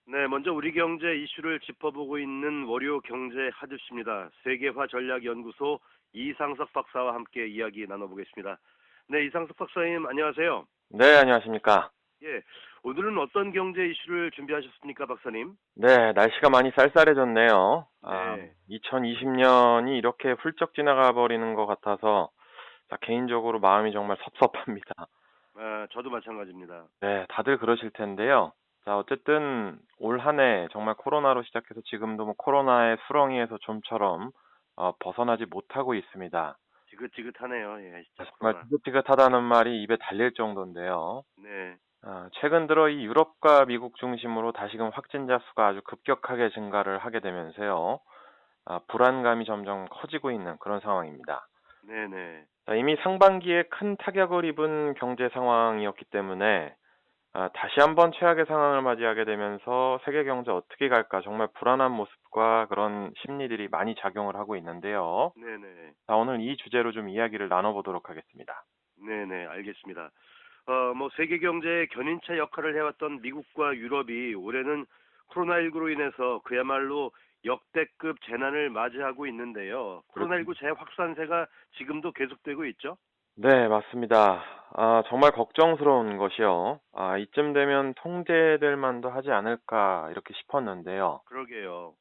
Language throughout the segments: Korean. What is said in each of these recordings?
네, 먼저 우리 경제 이슈를 짚어보고 있는 월요 경제 하드입니다. 세계화전략연구소 이상석 박사와 함께 이야기 나눠보겠습니다. 네, 이상석 박사님 안녕하세요. 네, 안녕하십니까. 예, 오늘은 어떤 경제 이슈를 준비하셨습니까, 박사님? 네, 날씨가 많이 쌀쌀해졌네요. 네, 2020년이 이렇게 훌쩍 지나가 버리는 것 같아서 개인적으로 마음이 정말 섭섭합니다. 저도 마찬가지입니다. 네, 다들 그러실 텐데요. 자, 어쨌든 올 한 해 정말 코로나로 시작해서 지금도 뭐 코로나의 수렁이에서 좀처럼 벗어나지 못하고 있습니다. 지긋지긋하네요. 예, 진짜 정말 코로나. 지긋지긋하다는 말이 입에 달릴 정도인데요. 네, 최근 들어 이 유럽과 미국 중심으로 다시금 확진자 수가 아주 급격하게 증가를 하게 되면서요. 불안감이 점점 커지고 있는 그런 상황입니다. 네네. 자, 이미 상반기에 큰 타격을 입은 경제 상황이었기 때문에 다시 한번 최악의 상황을 맞이하게 되면서 세계 경제 어떻게 갈까 정말 불안한 모습과 그런 심리들이 많이 작용을 하고 있는데요. 네네. 자, 오늘 이 주제로 좀 이야기를 나눠보도록 하겠습니다. 네네, 알겠습니다. 뭐 세계 경제의 견인차 역할을 해왔던 미국과 유럽이 올해는 코로나19로 인해서 그야말로 역대급 재난을 맞이하고 있는데요. 코로나19 재확산세가 지금도 계속되고 있죠? 네, 맞습니다. 정말 걱정스러운 것이요. 이쯤 되면 통제될 만도 하지 않을까 이렇게 싶었는데요. 그러게요.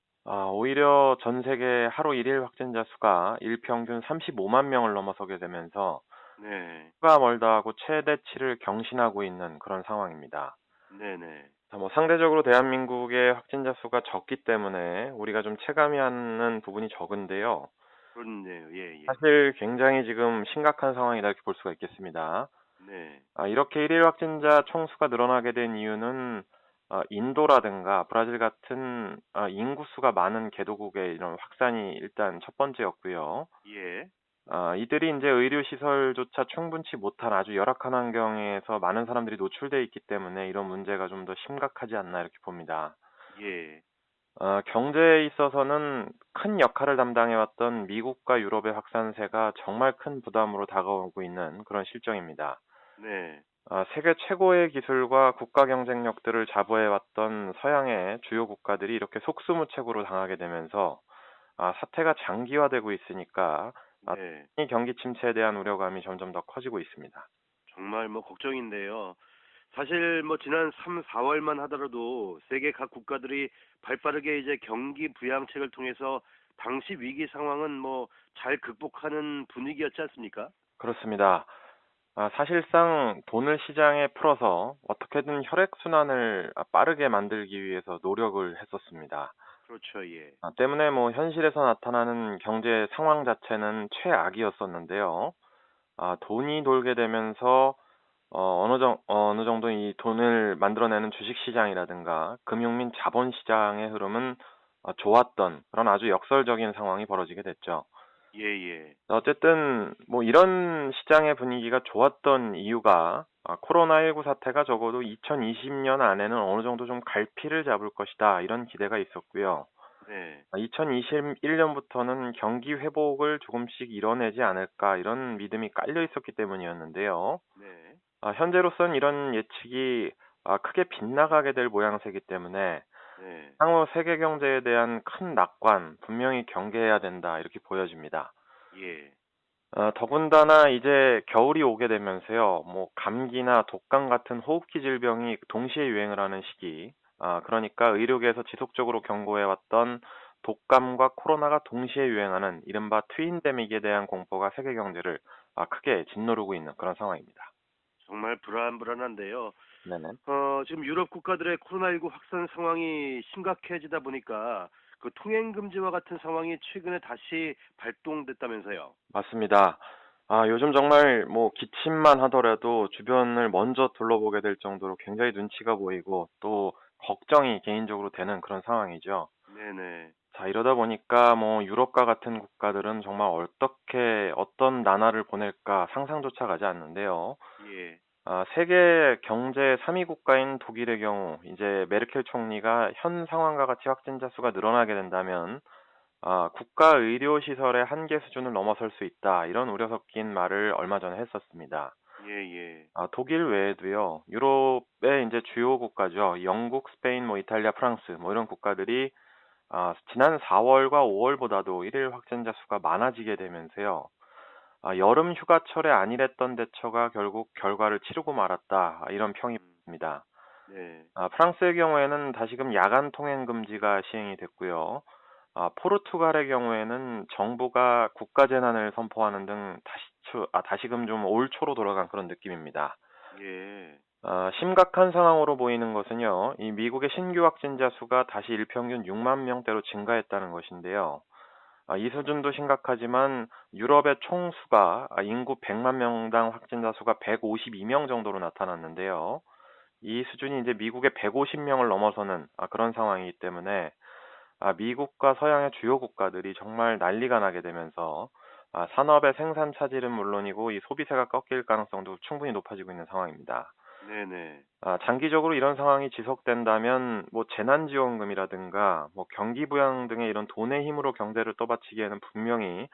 오히려 전 세계 하루 일일 확진자 수가 일평균 35만 명을 넘어서게 되면서 네, 수가 멀다 하고 최대치를 경신하고 있는 그런 상황입니다. 네네. 자, 뭐 상대적으로 대한민국의 확진자 수가 적기 때문에 우리가 좀 체감이 하는 부분이 적은데요. 그렇네요. 예, 예. 사실 굉장히 지금 심각한 상황이다 이렇게 볼 수가 있겠습니다. 네, 이렇게 일일 확진자 총수가 늘어나게 된 이유는 인도라든가 브라질 같은 인구수가 많은 개도국의 이런 확산이 일단 첫 번째였고요. 예. 이들이 이제 의료시설조차 충분치 못한 아주 열악한 환경에서 많은 사람들이 노출돼 있기 때문에 이런 문제가 좀 더 심각하지 않나 이렇게 봅니다. 예. 경제에 있어서는 큰 역할을 담당해왔던 미국과 유럽의 확산세가 정말 큰 부담으로 다가오고 있는 그런 실정입니다. 네. 세계 최고의 기술과 국가 경쟁력들을 자부해왔던 서양의 주요 국가들이 이렇게 속수무책으로 당하게 되면서 사태가 장기화되고 있으니까 네. 이 경기 침체에 대한 우려감이 점점 더 커지고 있습니다. 정말 뭐 걱정인데요. 사실 뭐 지난 3, 4월만 하더라도 세계 각 국가들이 발빠르게 이제 경기 부양책을 통해서 당시 위기 상황은 뭐 잘 극복하는 분위기였지 않습니까? 그렇습니다. 사실상 돈을 시장에 풀어서 어떻게든 혈액순환을 빠르게 만들기 위해서 노력을 했었습니다. 그렇죠, 예. 때문에 뭐 현실에서 나타나는 경제 상황 자체는 최악이었었는데요. 돈이 돌게 되면서 어느 정도 이 돈을 만들어내는 주식시장이라든가 금융 및 자본시장의 흐름은 좋았던 그런 아주 역설적인 상황이 벌어지게 됐죠. 예, 예. 어쨌든 뭐 이런 시장의 분위기가 좋았던 이유가 코로나19 사태가 적어도 2020년 안에는 어느 정도 좀 갈피를 잡을 것이다 이런 기대가 있었고요. 네. 2021년부터는 경기 회복을 조금씩 이뤄내지 않을까 이런 믿음이 깔려 있었기 때문이었는데요. 네. 현재로선 이런 예측이 크게 빗나가게 될 모양새이기 때문에 네. 향후 세계 경제에 대한 큰 낙관 분명히 경계해야 된다 이렇게 보여집니다. 예. 더군다나 이제 겨울이 오게 되면서요, 뭐 감기나 독감 같은 호흡기 질병이 동시에 유행을 하는 시기, 그러니까 의료계에서 지속적으로 경고해왔던 독감과 코로나가 동시에 유행하는 이른바 트윈데믹에 대한 공포가 세계 경제를 크게 짓누르고 있는 그런 상황입니다. 정말 불안불안한데요. 네네. 지금 유럽 국가들의 코로나19 확산 상황이 심각해지다 보니까 그 통행 금지와 같은 상황이 최근에 다시 발동됐다면서요. 맞습니다. 요즘 정말 뭐 기침만 하더라도 주변을 먼저 둘러보게 될 정도로 굉장히 눈치가 보이고 또 걱정이 개인적으로 되는 그런 상황이죠. 네네. 자, 이러다 보니까 뭐 유럽과 같은 국가들은 정말 어떻게 어떤 나날을 보낼까 상상조차 가지 않는데요. 예. 세계 경제 3위 국가인 독일의 경우 이제 메르켈 총리가 현 상황과 같이 확진자 수가 늘어나게 된다면 국가 의료 시설의 한계 수준을 넘어설 수 있다. 이런 우려 섞인 말을 얼마 전에 했었습니다. 예, 예. 독일 외에도요. 유럽의 이제 주요 국가죠. 영국, 스페인, 뭐 이탈리아, 프랑스 뭐 이런 국가들이 지난 4월과 5월보다도 일일 확진자 수가 많아지게 되면서요. 여름 휴가철에 안일했던 대처가 결국 결과를 치르고 말았다. 이런 평이 음, 있습니다. 네. 프랑스의 경우에는 다시금 야간 통행 금지가 시행이 됐고요. 포르투갈의 경우에는 정부가 국가 재난을 선포하는 등 다시금 좀 올 초로 돌아간 그런 느낌입니다. 예. 심각한 상황으로 보이는 것은요, 이 미국의 신규 확진자 수가 다시 일평균 6만 명대로 증가했다는 것인데요. 이 수준도 심각하지만 유럽의 총수가 인구 100만 명당 확진자 수가 152명 정도로 나타났는데요. 이 수준이 이제 미국의 150명을 넘어서는 그런 상황이기 때문에 미국과 서양의 주요 국가들이 정말 난리가 나게 되면서 산업의 생산 차질은 물론이고 이 소비세가 꺾일 가능성도 충분히 높아지고 있는 상황입니다. 네네. 장기적으로 이런 상황이 지속된다면 뭐 재난지원금이라든가 뭐 경기부양 등의 이런 돈의 힘으로 경제를 떠받치기에는 분명히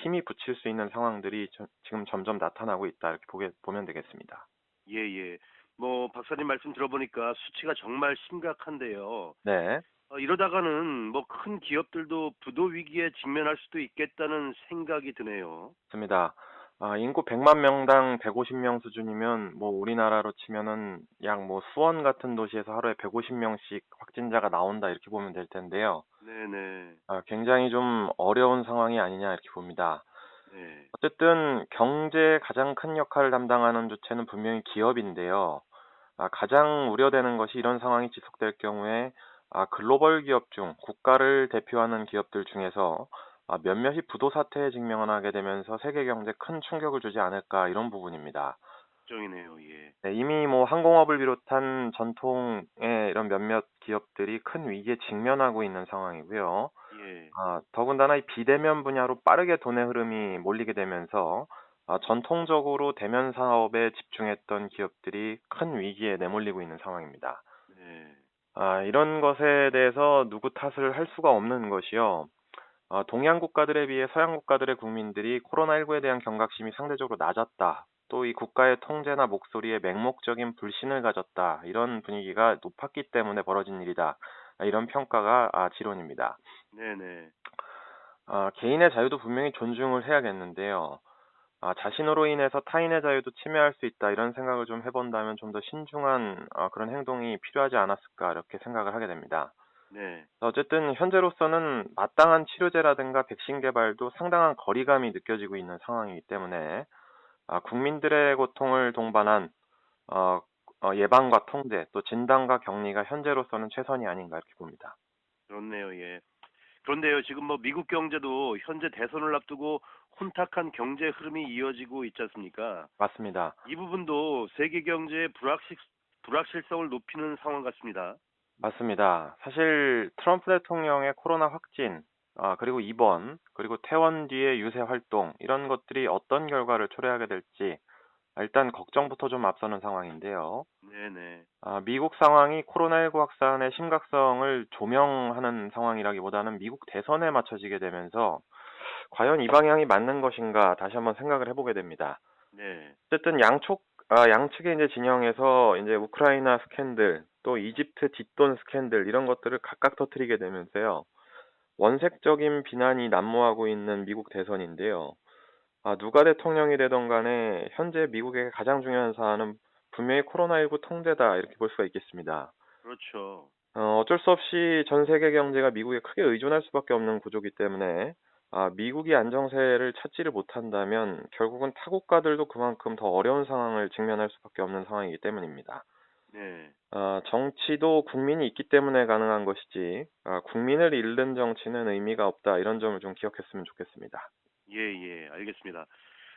힘이 붙일 수 있는 상황들이 지금 점점 나타나고 있다 이렇게 보면 되겠습니다. 예, 예. 뭐 박사님 말씀 들어보니까 수치가 정말 심각한데요. 네. 이러다가는 뭐 큰 기업들도 부도 위기에 직면할 수도 있겠다는 생각이 드네요. 맞습니다. 인구 100만 명당 150명 수준이면 뭐 우리나라로 치면은 약 뭐 수원 같은 도시에서 하루에 150명씩 확진자가 나온다 이렇게 보면 될 텐데요. 네네. 굉장히 좀 어려운 상황이 아니냐 이렇게 봅니다. 네. 어쨌든 경제에 가장 큰 역할을 담당하는 주체는 분명히 기업인데요. 가장 우려되는 것이 이런 상황이 지속될 경우에 글로벌 기업 중 국가를 대표하는 기업들 중에서 몇몇이 부도 사태에 직면하게 되면서 세계 경제에 큰 충격을 주지 않을까 이런 부분입니다. 걱정이네요. 예. 네, 이미 뭐 항공업을 비롯한 전통의 이런 몇몇 기업들이 큰 위기에 직면하고 있는 상황이고요. 예. 더군다나 이 비대면 분야로 빠르게 돈의 흐름이 몰리게 되면서 전통적으로 대면 사업에 집중했던 기업들이 큰 위기에 내몰리고 있는 상황입니다. 네. 이런 것에 대해서 누구 탓을 할 수가 없는 것이요. 동양 국가들에 비해 서양 국가들의 국민들이 코로나19에 대한 경각심이 상대적으로 낮았다. 또 이 국가의 통제나 목소리에 맹목적인 불신을 가졌다. 이런 분위기가 높았기 때문에 벌어진 일이다. 이런 평가가 지론입니다. 네네. 개인의 자유도 분명히 존중을 해야겠는데요. 자신으로 인해서 타인의 자유도 침해할 수 있다. 이런 생각을 좀 해본다면 좀 더 신중한 그런 행동이 필요하지 않았을까. 이렇게 생각을 하게 됩니다. 네. 어쨌든 현재로서는 마땅한 치료제라든가 백신 개발도 상당한 거리감이 느껴지고 있는 상황이기 때문에 국민들의 고통을 동반한 어, 예방과 통제, 또 진단과 격리가 현재로서는 최선이 아닌가 이렇게 봅니다. 그렇네요. 예. 그런데요, 지금 뭐 미국 경제도 현재 대선을 앞두고 혼탁한 경제 흐름이 이어지고 있지 않습니까? 맞습니다. 이 부분도 세계 경제의 불확실성을 높이는 상황 같습니다. 맞습니다. 사실 트럼프 대통령의 코로나 확진, 그리고 입원, 그리고 퇴원 뒤의 유세 활동, 이런 것들이 어떤 결과를 초래하게 될지 일단 걱정부터 좀 앞서는 상황인데요. 네네. 미국 상황이 코로나19 확산의 심각성을 조명하는 상황이라기보다는 미국 대선에 맞춰지게 되면서 과연 이 방향이 맞는 것인가 다시 한번 생각을 해보게 됩니다. 네. 어쨌든 양측의 이제 진영에서 이제 우크라이나 스캔들, 또 이집트 뒷돈 스캔들 이런 것들을 각각 터뜨리게 되면서요. 원색적인 비난이 난무하고 있는 미국 대선인데요. 누가 대통령이 되던 간에 현재 미국의 가장 중요한 사안은 분명히 코로나19 통제다 이렇게 볼 수가 있겠습니다. 그렇죠. 어쩔 수 없이 전 세계 경제가 미국에 크게 의존할 수밖에 없는 구조이기 때문에 미국이 안정세를 찾지를 못한다면 결국은 타국가들도 그만큼 더 어려운 상황을 직면할 수밖에 없는 상황이기 때문입니다. 네. 정치도 국민이 있기 때문에 가능한 것이지 국민을 잃는 정치는 의미가 없다 이런 점을 좀 기억했으면 좋겠습니다. 예, 예. 알겠습니다.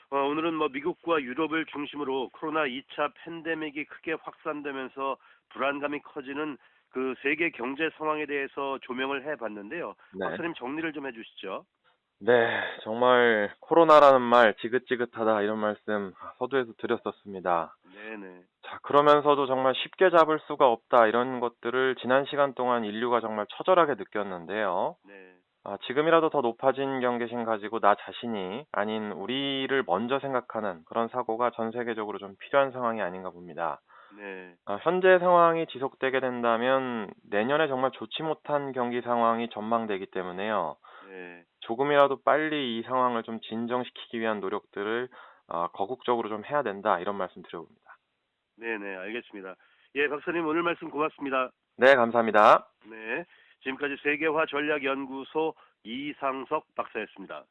오늘은 뭐 미국과 유럽을 중심으로 코로나 2차 팬데믹이 크게 확산되면서 불안감이 커지는 그 세계 경제 상황에 대해서 조명을 해 봤는데요. 네. 박사님 정리를 좀 해 주시죠. 네, 정말 코로나라는 말 지긋지긋하다 이런 말씀 서두에서 드렸었습니다. 네네. 자, 그러면서도 정말 쉽게 잡을 수가 없다 이런 것들을 지난 시간 동안 인류가 정말 처절하게 느꼈는데요. 네. 지금이라도 더 높아진 경계심 가지고 나 자신이 아닌 우리를 먼저 생각하는 그런 사고가 전 세계적으로 좀 필요한 상황이 아닌가 봅니다. 네. 현재 상황이 지속되게 된다면 내년에 정말 좋지 못한 경기 상황이 전망되기 때문에요. 네. 조금이라도 빨리 이 상황을 좀 진정시키기 위한 노력들을 거국적으로 좀 해야 된다 이런 말씀 드려봅니다. 네네, 알겠습니다. 예, 박사님 오늘 말씀 고맙습니다. 네, 감사합니다. 네. 지금까지 세계화 전략연구소 이상석 박사였습니다.